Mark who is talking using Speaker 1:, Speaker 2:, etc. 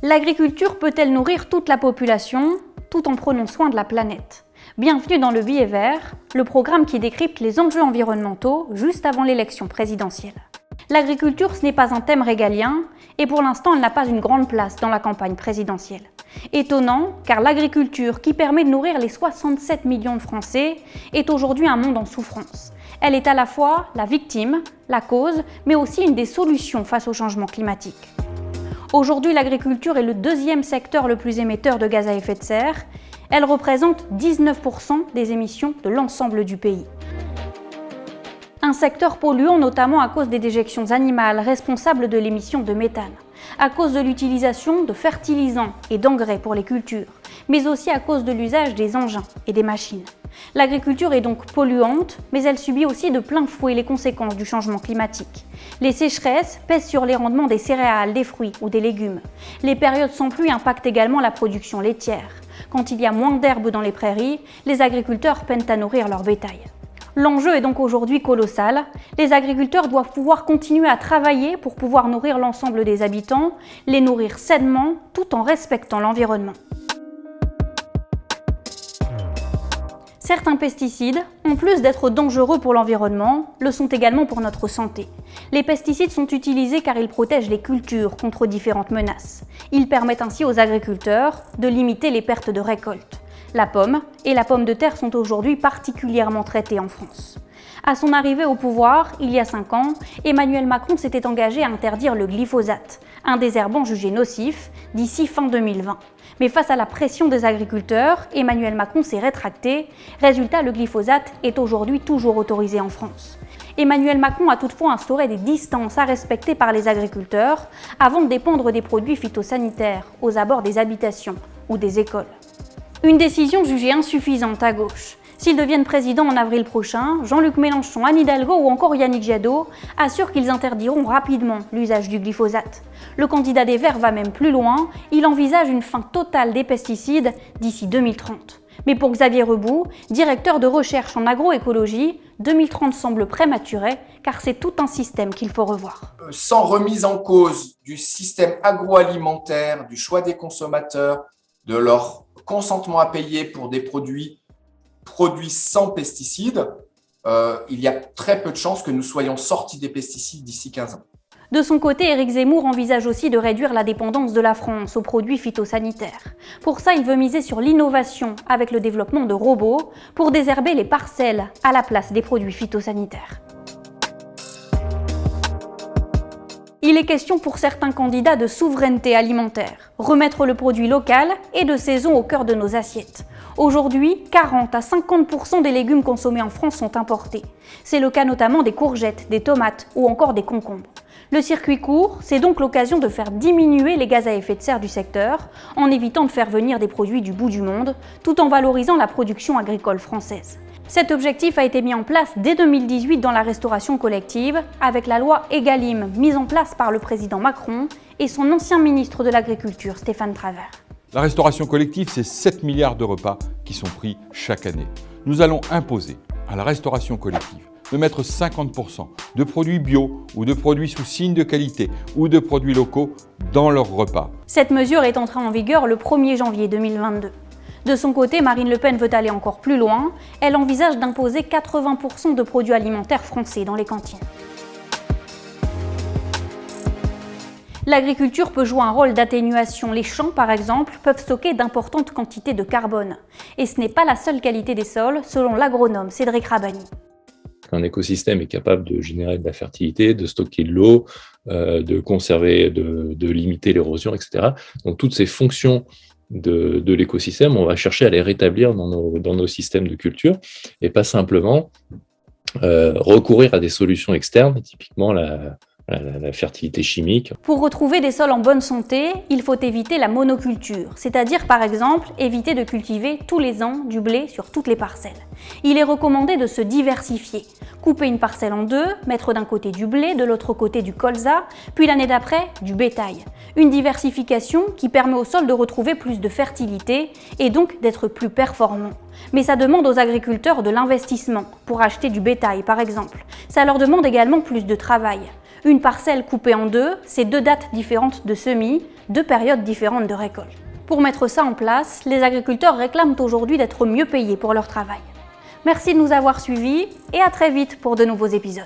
Speaker 1: L'agriculture peut-elle nourrir toute la population tout en prenant soin de la planète? Bienvenue dans le Billet Vert, le programme qui décrypte les enjeux environnementaux juste avant l'élection présidentielle. L'agriculture, ce n'est pas un thème régalien et pour l'instant, elle n'a pas une grande place dans la campagne présidentielle. Étonnant, car l'agriculture, qui permet de nourrir les 67 millions de Français, est aujourd'hui un monde en souffrance. Elle est à la fois la victime, la cause, mais aussi une des solutions face au changement climatique. Aujourd'hui, l'agriculture est le deuxième secteur le plus émetteur de gaz à effet de serre. Elle représente 19% des émissions de l'ensemble du pays. Un secteur polluant notamment à cause des déjections animales responsables de l'émission de méthane, à cause de l'utilisation de fertilisants et d'engrais pour les cultures, mais aussi à cause de l'usage des engins et des machines. L'agriculture est donc polluante, mais elle subit aussi de plein fouet les conséquences du changement climatique. Les sécheresses pèsent sur les rendements des céréales, des fruits ou des légumes. Les périodes sans pluie impactent également la production laitière. Quand il y a moins d'herbe dans les prairies, les agriculteurs peinent à nourrir leur bétail. L'enjeu est donc aujourd'hui colossal. Les agriculteurs doivent pouvoir continuer à travailler pour pouvoir nourrir l'ensemble des habitants, les nourrir sainement tout en respectant l'environnement. Certains pesticides, en plus d'être dangereux pour l'environnement, le sont également pour notre santé. Les pesticides sont utilisés car ils protègent les cultures contre différentes menaces. Ils permettent ainsi aux agriculteurs de limiter les pertes de récolte. La pomme et la pomme de terre sont aujourd'hui particulièrement traitées en France. À son arrivée au pouvoir, il y a 5 ans, Emmanuel Macron s'était engagé à interdire le glyphosate, un désherbant jugé nocif, d'ici fin 2020. Mais face à la pression des agriculteurs, Emmanuel Macron s'est rétracté. Résultat, le glyphosate est aujourd'hui toujours autorisé en France. Emmanuel Macron a toutefois instauré des distances à respecter par les agriculteurs avant de dépendre des produits phytosanitaires aux abords des habitations ou des écoles. Une décision jugée insuffisante à gauche. S'ils deviennent présidents en avril prochain, Jean-Luc Mélenchon, Anne Hidalgo ou encore Yannick Jadot assurent qu'ils interdiront rapidement l'usage du glyphosate. Le candidat des Verts va même plus loin, il envisage une fin totale des pesticides d'ici 2030. Mais pour Xavier Rebout, directeur de recherche en agroécologie, 2030 semble prématuré car c'est tout un système qu'il faut revoir.
Speaker 2: Sans remise en cause du système agroalimentaire, du choix des consommateurs, de leur consentement à payer pour des produits sans pesticides, il y a très peu de chances que nous soyons sortis des pesticides d'ici 15 ans.
Speaker 1: De son côté, Éric Zemmour envisage aussi de réduire la dépendance de la France aux produits phytosanitaires. Pour ça, il veut miser sur l'innovation avec le développement de robots pour désherber les parcelles à la place des produits phytosanitaires. Il est question pour certains candidats de souveraineté alimentaire, remettre le produit local et de saison au cœur de nos assiettes. Aujourd'hui, 40 à 50% des légumes consommés en France sont importés. C'est le cas notamment des courgettes, des tomates ou encore des concombres. Le circuit court, c'est donc l'occasion de faire diminuer les gaz à effet de serre du secteur en évitant de faire venir des produits du bout du monde, tout en valorisant la production agricole française. Cet objectif a été mis en place dès 2018 dans la restauration collective avec la loi Egalim mise en place par le président Macron et son ancien ministre de l'Agriculture, Stéphane Travert.
Speaker 3: La restauration collective, c'est 7 milliards de repas qui sont pris chaque année. Nous allons imposer à la restauration collective de mettre 50% de produits bio ou de produits sous signe de qualité ou de produits locaux dans leurs repas.
Speaker 1: Cette mesure est entrée en vigueur le 1er janvier 2022. De son côté, Marine Le Pen veut aller encore plus loin. Elle envisage d'imposer 80% de produits alimentaires français dans les cantines. L'agriculture peut jouer un rôle d'atténuation. Les champs, par exemple, peuvent stocker d'importantes quantités de carbone. Et ce n'est pas la seule qualité des sols, selon l'agronome Cédric Rabani.
Speaker 4: Un écosystème est capable de générer de la fertilité, de stocker de l'eau, de conserver, de limiter l'érosion, etc. Donc toutes ces fonctions de l'écosystème, on va chercher à les rétablir dans nos systèmes de culture et pas simplement recourir à des solutions externes, typiquement la fertilité chimique.
Speaker 1: Pour retrouver des sols en bonne santé, il faut éviter la monoculture, c'est-à-dire par exemple éviter de cultiver tous les ans du blé sur toutes les parcelles. Il est recommandé de se diversifier, couper une parcelle en deux, mettre d'un côté du blé, de l'autre côté du colza, puis l'année d'après du bétail. Une diversification qui permet au sol de retrouver plus de fertilité et donc d'être plus performant. Mais ça demande aux agriculteurs de l'investissement pour acheter du bétail par exemple. Ça leur demande également plus de travail. Une parcelle coupée en deux, c'est 2 dates différentes de semis, 2 périodes différentes de récolte. Pour mettre ça en place, les agriculteurs réclament aujourd'hui d'être mieux payés pour leur travail. Merci de nous avoir suivis et à très vite pour de nouveaux épisodes.